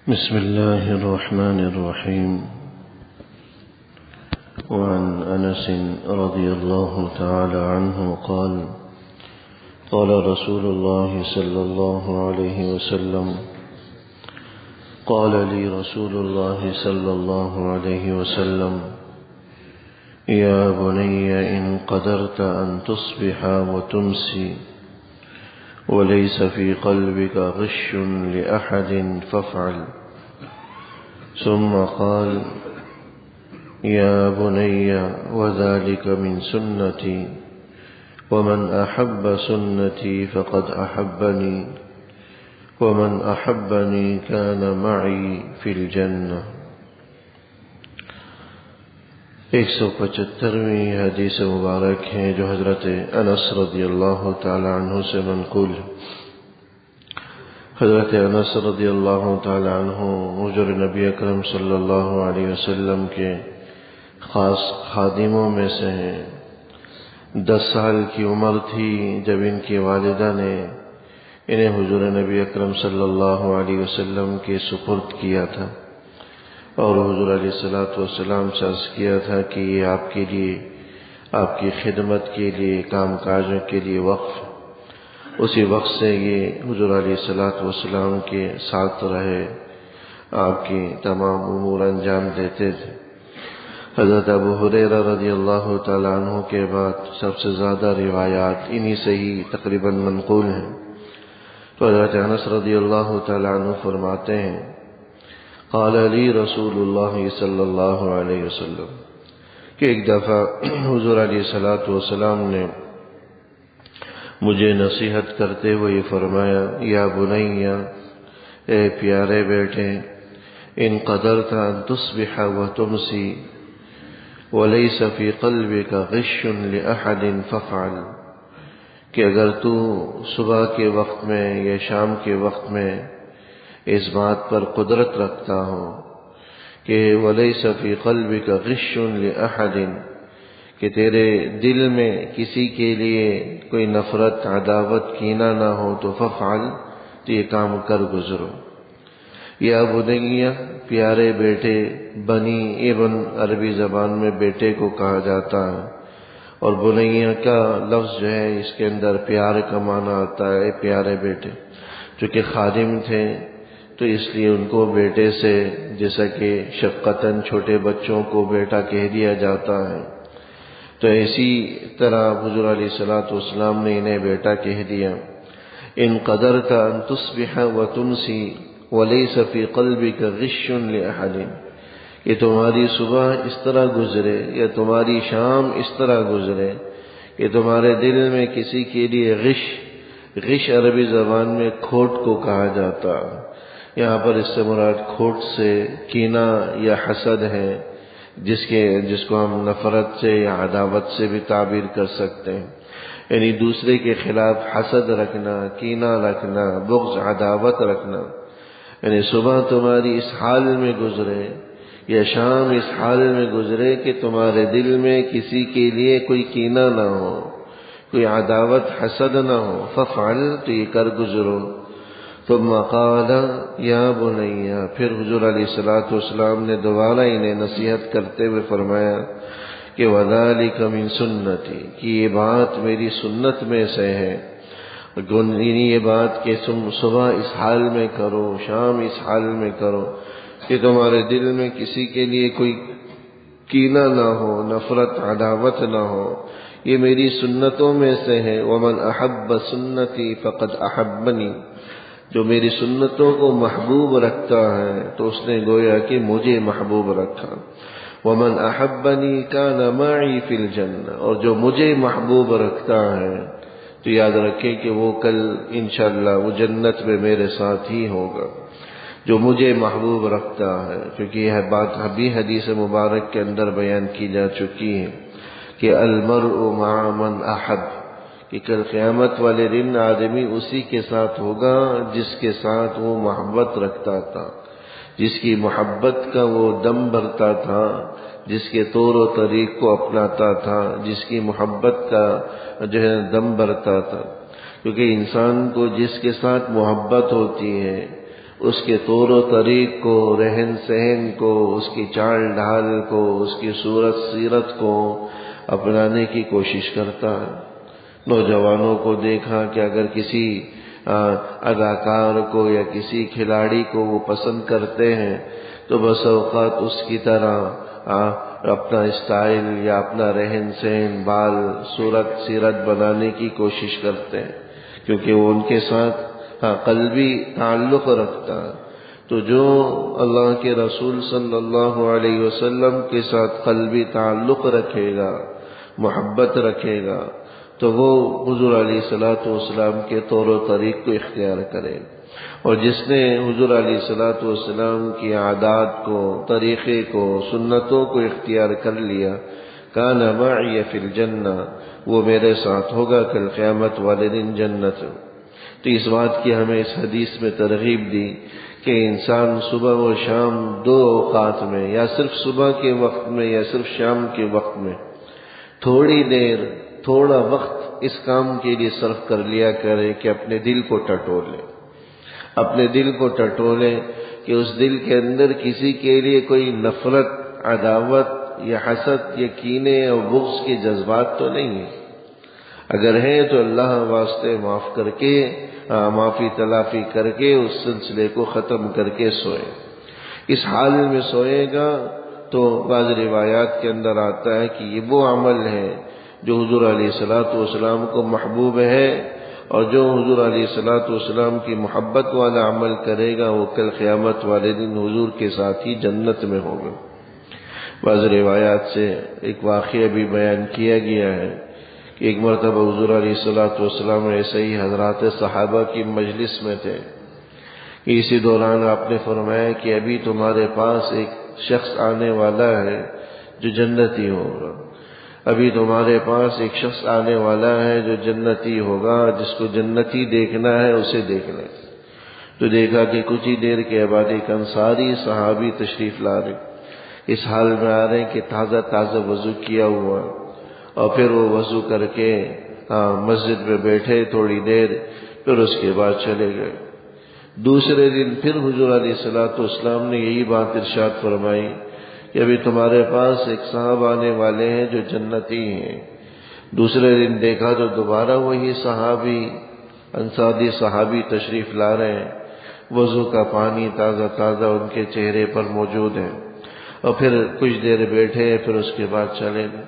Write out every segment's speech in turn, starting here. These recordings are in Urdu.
بسم الله الرحمن الرحيم. وعن أنس رضي الله تعالى عنه قال: قال رسول الله صلى الله عليه وسلم: قال لي رسول الله صلى الله عليه وسلم: يا بني إن قدرت أن تصبح وتمسي وليس في قلبك غش لأحد فافعل. ثم قال: يا بني وذلك من سنتي ومن أحب سنتي فقد أحبني ومن أحبني كان معي في الجنة. 175ویں حدیث مبارک ہے جو حضرت انس رضی اللہ تعالی عنہ سے منقول ہے۔ حضرت انس رضی اللہ تعالی عنہ حضور نبی اکرم صلی اللہ علیہ وسلم کے خاص خادموں میں سے ہیں۔ 10 سال کی عمر تھی جب ان کی والدہ نے انہیں حضور نبی اکرم صلی اللہ علیہ وسلم کے سپرد کیا تھا، اور حضور علیہ السلام سے عرض کیا تھا کہ یہ آپ کے لیے، آپ کی خدمت کے لیے، کام کاجوں کے لیے وقف۔ اسی وقت سے یہ حضور علیہ السلام کے ساتھ رہے، آپ کی تمام امور انجام دیتے تھے۔ حضرت ابو ہریرہ رضی اللہ تعالیٰ عنہ کے بعد سب سے زیادہ روایات انہی سے ہی تقریباً منقول ہیں۔ تو حضرت انس رضی اللہ تعالیٰ عنہ فرماتے ہیں: قال لی رسول اللہ صلی اللہ علیہ وسلم، کہ ایک دفعہ حضور علیہ السلام نے مجھے نصیحت کرتے ہوئے فرمایا: یا بنی، اے پیارے بیٹے، ان قدرت ان تصبح وتمسی وليس في قلبك غش لأحد فافعل، کہ اگر تو صبح کے وقت میں یا شام کے وقت میں اس بات پر قدرت رکھتا ہوں کہ وَلَيْسَ فِي قَلْبِكَ غِشٌّ لِأَحَدٍ، کہ تیرے دل میں کسی کے لیے کوئی نفرت، عداوت، کینہ نہ ہو، تو فَفْعَلْ، تو یہ کام کر گزرو۔ یا بنیہ، پیارے بیٹے، بنی ابن عربی زبان میں بیٹے کو کہا جاتا ہے، اور بنیہ کا لفظ جو ہے اس کے اندر پیار کا معنی آتا ہے، پیارے بیٹے۔ چونکہ خادم تھے تو اس لیے ان کو بیٹے سے، جیسا کہ شفقتاً چھوٹے بچوں کو بیٹا کہہ دیا جاتا ہے، تو اسی طرح حضور علیہ السلام نے انہیں بیٹا کہہ دیا۔ ان قدرت ان تصبح وتمسی وليس في قلبك غش لأحد، کہ تمہاری صبح اس طرح گزرے یا تمہاری شام اس طرح گزرے کہ تمہارے دل میں کسی کے لیے غش عربی زبان میں کھوٹ کو کہا جاتا۔ یہاں پر اس سے مراد کھوٹ سے کینہ یا حسد ہے، جس کو ہم نفرت سے یا عداوت سے بھی تعبیر کر سکتے ہیں، یعنی دوسرے کے خلاف حسد رکھنا، کینہ رکھنا، بغض، عداوت رکھنا۔ یعنی صبح تمہاری اس حال میں گزرے یا شام اس حال میں گزرے کہ تمہارے دل میں کسی کے لیے کوئی کینہ نہ ہو، کوئی عداوت، حسد نہ ہو، ففعل، تو یہ کر گزرو۔ ثم قال یا بنی، پھر حضور علیہ السلام نے دوبارہ انہیں نصیحت کرتے ہوئے فرمایا کہ وذالک من سنتی، کہ یہ بات میری سنت میں سے ہے۔ یہ بات کہ تم صبح اس حال میں کرو، شام اس حال میں کرو کہ تمہارے دل میں کسی کے لیے کوئی کینہ نہ ہو، نفرت، عداوت نہ ہو، یہ میری سنتوں میں سے ہے۔ ومن احب سنتی فقد احبنی، جو میری سنتوں کو محبوب رکھتا ہے تو اس نے گویا کہ مجھے محبوب رکھا۔ ومن احبنی کان معی فی الجنہ، اور جو مجھے محبوب رکھتا ہے تو یاد رکھیں کہ وہ کل انشاءاللہ وہ جنت میں میرے ساتھ ہی ہوگا، جو مجھے محبوب رکھتا ہے۔ کیونکہ یہ بات ابھی حدیث مبارک کے اندر بیان کی جا چکی ہے کہ المرء مع من احب، کہ کل قیامت والے دن آدمی اسی کے ساتھ ہوگا جس کے ساتھ وہ محبت رکھتا تھا، جس کی محبت کا وہ دم بھرتا تھا، جس کے طور و طریق کو اپناتا تھا، جس کی محبت کا جو ہے دم بھرتا تھا۔ کیونکہ انسان کو جس کے ساتھ محبت ہوتی ہے اس کے طور و طریق کو، رہن سہن کو، اس کی چال ڈھال کو، اس کی صورت سیرت کو اپنانے کی کوشش کرتا ہے۔ نوجوانوں کو دیکھا کہ اگر کسی اداکار کو یا کسی کھلاڑی کو وہ پسند کرتے ہیں تو بس اوقات اس کی طرح اپنا اسٹائل یا اپنا رہن سہن، بال، صورت سیرت بنانے کی کوشش کرتے ہیں، کیونکہ وہ ان کے ساتھ قلبی تعلق رکھتا ہے۔ تو جو اللہ کے رسول صلی اللہ علیہ وسلم کے ساتھ قلبی تعلق رکھے گا، محبت رکھے گا، تو وہ حضور علیہ الصلوۃ والسلام کے طور و طریق کو اختیار کرے، اور جس نے حضور علیہ الصلوۃ والسلام کی عادات کو، طریقے کو، سنتوں کو اختیار کر لیا، کان معی فی الجنہ، وہ میرے ساتھ ہوگا کل قیامت والے دن جنت۔ تو اس بات کی ہمیں اس حدیث میں ترغیب دی کہ انسان صبح و شام دو اوقات میں، یا صرف صبح کے وقت میں یا صرف شام کے وقت میں تھوڑی دیر، تھوڑا وقت اس کام کے لیے صرف کر لیا کرے کہ اپنے دل کو ٹٹولے، اپنے دل کو ٹٹولے کہ اس دل کے اندر کسی کے لیے کوئی نفرت، عداوت یا حسد یا کینے اور بغض کے جذبات تو نہیں ہے۔ اگر ہے تو اللہ واسطے معاف کر کے، معافی تلافی کر کے اس سلسلے کو ختم کر کے سوئے۔ اس حال میں سوئے گا تو بعض روایات کے اندر آتا ہے کہ یہ وہ عمل ہے جو حضور علیہ الصلوۃ والسلام کو محبوب ہے، اور جو حضور علیہ الصلوۃ والسلام کی محبت والا عمل کرے گا وہ کل قیامت والے دن حضور کے ساتھ ہی جنت میں ہوگا۔ بعض روایات سے ایک واقعہ بھی بیان کیا گیا ہے کہ ایک مرتبہ حضور علیہ الصلوۃ والسلام ایسے ہی حضرات صحابہ کی مجلس میں تھے کہ اسی دوران آپ نے فرمایا کہ ابھی تمہارے پاس ایک شخص آنے والا ہے جو جنتی ہوگا، ابھی تمہارے پاس ایک شخص آنے والا ہے جو جنتی ہوگا، جس کو جنتی دیکھنا ہے اسے دیکھ لیں۔ تو دیکھا کہ کچھ ہی دیر کے بعد ایک انصاری صحابی تشریف لا رہے، اس حال میں آ رہے کہ تازہ تازہ وضو کیا ہوا، اور پھر وہ وضو کر کے مسجد میں بیٹھے تھوڑی دیر، پھر اس کے بعد چلے گئے۔ دوسرے دن پھر حضور علیہ الصلوۃ والسلام نے یہی بات ارشاد فرمائی کہ ابھی تمہارے پاس ایک صاحب آنے والے ہیں جو جنتی ہیں۔ دوسرے دن دیکھا تو دوبارہ وہی صحابی، انصاری صحابی تشریف لا رہے ہیں، وضو کا پانی تازہ تازہ ان کے چہرے پر موجود ہے، اور پھر کچھ دیر بیٹھے، پھر اس کے بعد چلے گئے۔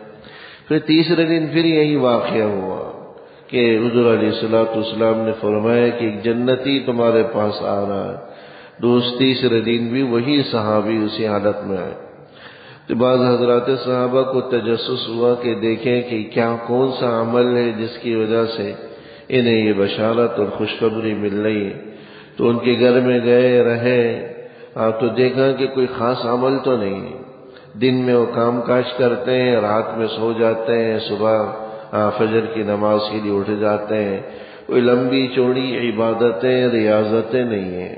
پھر تیسرے دن پھر یہی واقعہ ہوا کہ حضور علیہ الصلوۃ والسلام نے فرمایا کہ ایک جنتی تمہارے پاس آ رہا ہے۔ تیسرے دن بھی وہی صحابی اسی حالت میں آئے۔ تو بعض حضرات صحابہ کو تجسس ہوا کہ دیکھیں کہ کیا کون سا عمل ہے جس کی وجہ سے انہیں یہ بشارت اور خوشخبری مل رہی ہے۔ تو ان کے گھر میں گئے، رہے، تو دیکھا کہ کوئی خاص عمل تو نہیں ہے۔ دن میں وہ کام کاج کرتے ہیں، رات میں سو جاتے ہیں، صبح فجر کی نماز کے لیے اٹھ جاتے ہیں، کوئی لمبی چوڑی عبادتیں، ریاضتیں نہیں ہیں۔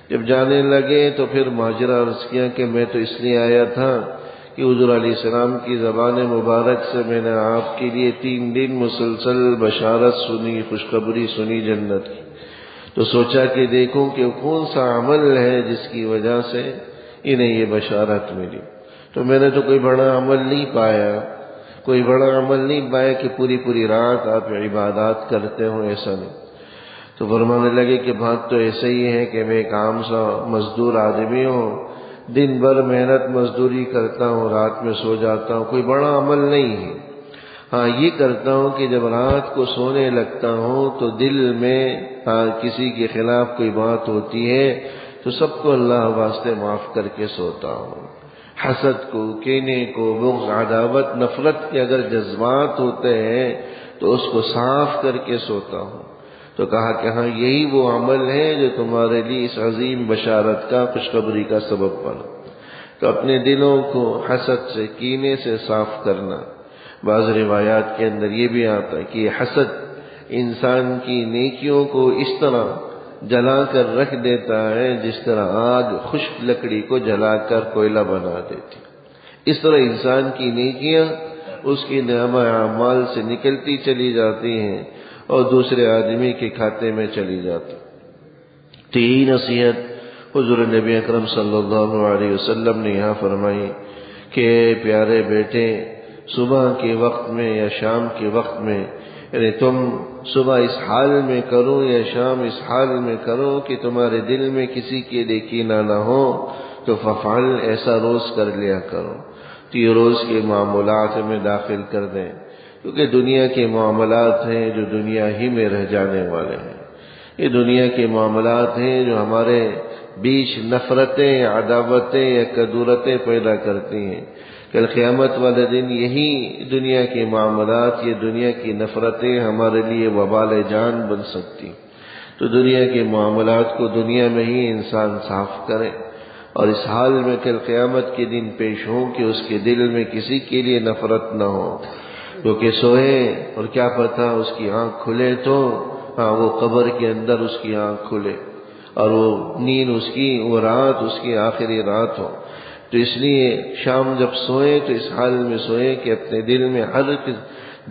جب جانے لگے تو پھر ماجرا عرض کیا کہ میں تو اس لیے آیا تھا کہ حضور علیہ السلام کی زبان مبارک سے میں نے آپ کے لیے 3 دن مسلسل بشارت سنی، خوشخبری سنی جنت کی، تو سوچا کہ دیکھوں کہ کون سا عمل ہے جس کی وجہ سے انہیں یہ بشارت ملی۔ تو میں نے تو کوئی بڑا عمل نہیں پایا، کوئی بڑا عمل نہیں پایا کہ پوری رات آپ عبادات کرتے ہوں، ایسا نہیں۔ تو فرمانے لگے کہ بات تو ایسا ہی ہے کہ میں ایک عام سا مزدور آدمی ہوں، دن بھر محنت مزدوری کرتا ہوں، رات میں سو جاتا ہوں، کوئی بڑا عمل نہیں ہے۔ ہاں یہ کرتا ہوں کہ جب رات کو سونے لگتا ہوں تو دل میں کسی کے خلاف کوئی بات ہوتی ہے تو سب کو اللہ واسطے معاف کر کے سوتا ہوں۔ حسد کو، کینے کو، بغض، عداوت، نفرت کے اگر جذبات ہوتے ہیں تو اس کو صاف کر کے سوتا ہوں۔ تو کہا کہ ہاں یہی وہ عمل ہے جو تمہارے لیے اس عظیم بشارت کا، خوشخبری کا سبب بنا۔ تو اپنے دلوں کو حسد سے، کینے سے صاف کرنا۔ بعض روایات کے اندر یہ بھی آتا ہے کہ یہ حسد انسان کی نیکیوں کو اس طرح جلا کر رکھ دیتا ہے جس طرح آگ خشک لکڑی کو جلا کر کوئلہ بنا دیتی۔ اس طرح انسان کی نیکیاں اس کی نامہ اعمال سے نکلتی چلی جاتی ہیں اور دوسرے آدمی کے کھاتے میں چلی جاتی۔ تو یہی نصیحت حضور نبی اکرم صلی اللہ علیہ وسلم نے یہاں فرمائی کہ پیارے بیٹے، صبح کے وقت میں یا شام کے وقت میں، یعنی تم صبح اس حال میں کرو یا شام اس حال میں کرو کہ تمہارے دل میں کسی کے لیے کینہ نہ ہو، تو ففعل، ایسا روز کر لیا کرو، تو یہ روز کے معاملات میں داخل کر دیں، کیونکہ دنیا کے معاملات ہیں جو دنیا ہی میں رہ جانے والے ہیں۔ یہ دنیا کے معاملات ہیں جو ہمارے بیچ نفرتیں، عداوتیں یا کدورتیں پیدا کرتی ہیں۔ کل قیامت والے دن یہی دنیا کے معاملات، یہ دنیا کی نفرتیں ہمارے لیے وبال جان بن سکتی، تو دنیا کے معاملات کو دنیا میں ہی انسان صاف کرے، اور اس حال میں کل قیامت کے دن پیش ہو کہ اس کے دل میں کسی کے لیے نفرت نہ ہو، کیونکہ سوئے اور کیا پتہ اس کی آنکھ کھلے تو وہ قبر کے اندر اس کی آنکھ کھلے، اور وہ نیند اس کی، وہ رات اس کی آخری رات ہو۔ تو اس لیے شام جب سوئیں تو اس حال میں سوئیں کہ اپنے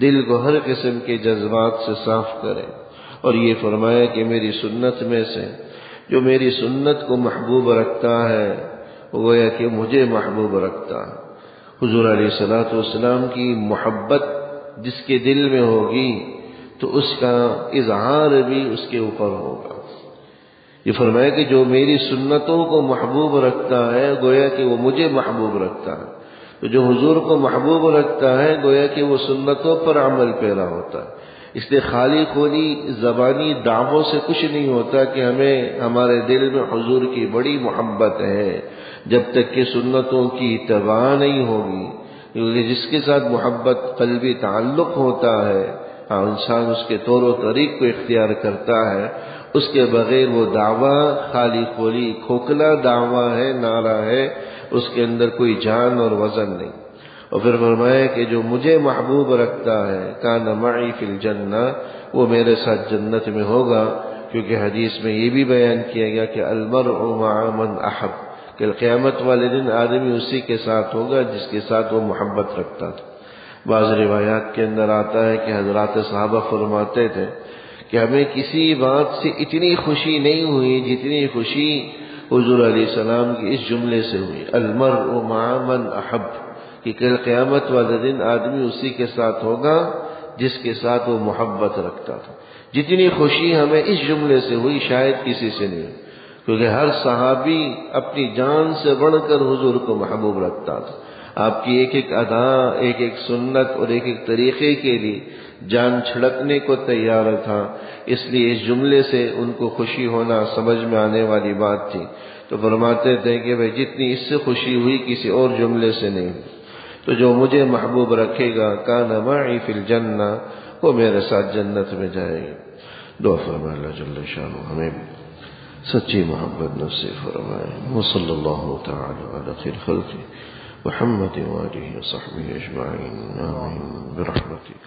دل کو ہر قسم کے جذبات سے صاف کریں، اور یہ فرمایا کہ میری سنت میں سے جو میری سنت کو محبوب رکھتا ہے وہ گویا کہ مجھے محبوب رکھتا ہے۔ حضور علیہ الصلوۃ والسلام کی محبت جس کے دل میں ہوگی تو اس کا اظہار بھی اس کے اوپر ہوگا۔ یہ فرمایا کہ جو میری سنتوں کو محبوب رکھتا ہے گویا کہ وہ مجھے محبوب رکھتا ہے، تو جو حضور کو محبوب رکھتا ہے گویا کہ وہ سنتوں پر عمل پیرا ہوتا ہے۔ اس لیے خالی خولی زبانی دعووں سے کچھ نہیں ہوتا کہ ہمیں ہمارے دل میں حضور کی بڑی محبت ہے، جب تک کہ سنتوں کی اتباع نہیں ہوگی، کیونکہ جس کے ساتھ محبت قلبی تعلق ہوتا ہے، انسان اس کے طور و طریق کو اختیار کرتا ہے، اس کے بغیر وہ دعویٰ خالی خولی کھوکھلا دعویٰ ہے، نعرہ ہے، اس کے اندر کوئی جان اور وزن نہیں۔ اور پھر فرمایا کہ جو مجھے محبوب رکھتا ہے کان معی فی الجنہ، وہ میرے ساتھ جنت میں ہوگا، کیونکہ حدیث میں یہ بھی بیان کیا گیا کہ المرء مع من احب، کہ قیامت والے دن آدمی اسی کے ساتھ ہوگا جس کے ساتھ وہ محبت رکھتا تھا۔ بعض روایات کے اندر آتا ہے کہ حضرات صحابہ فرماتے تھے کہ ہمیں کسی بات سے اتنی خوشی نہیں ہوئی جتنی خوشی حضور علیہ السلام کی اس جملے سے ہوئی، المرء مع من احب، کہ کل قیامت والے دن آدمی اسی کے ساتھ ہوگا جس کے ساتھ وہ محبت رکھتا تھا۔ جتنی خوشی ہمیں اس جملے سے ہوئی شاید کسی سے نہیں ہوئی، کیونکہ ہر صحابی اپنی جان سے بڑھ کر حضور کو محبوب رکھتا تھا، آپ کی ایک ایک ادا، ایک ایک سنت اور ایک ایک طریقے کے لیے جان چھڑکنے کو تیار تھا، اس لیے اس جملے سے ان کو خوشی ہونا سمجھ میں آنے والی بات تھی۔ تو فرماتے تھے کہ بھئی جتنی اس سے خوشی ہوئی کسی اور جملے سے نہیں ہوئی، تو جو مجھے محبوب رکھے گا کان معی فی الجنہ، وہ میرے ساتھ جنت میں جائے گی۔ دعا فرمائے اللہ جل شانہ ہمیں سچی محبت نصیب فرمائے۔ وصلی اللہ تعالی علی خیر خلقہ محمد وآلہ وصحبہ اجمعین، آمین برحمتک۔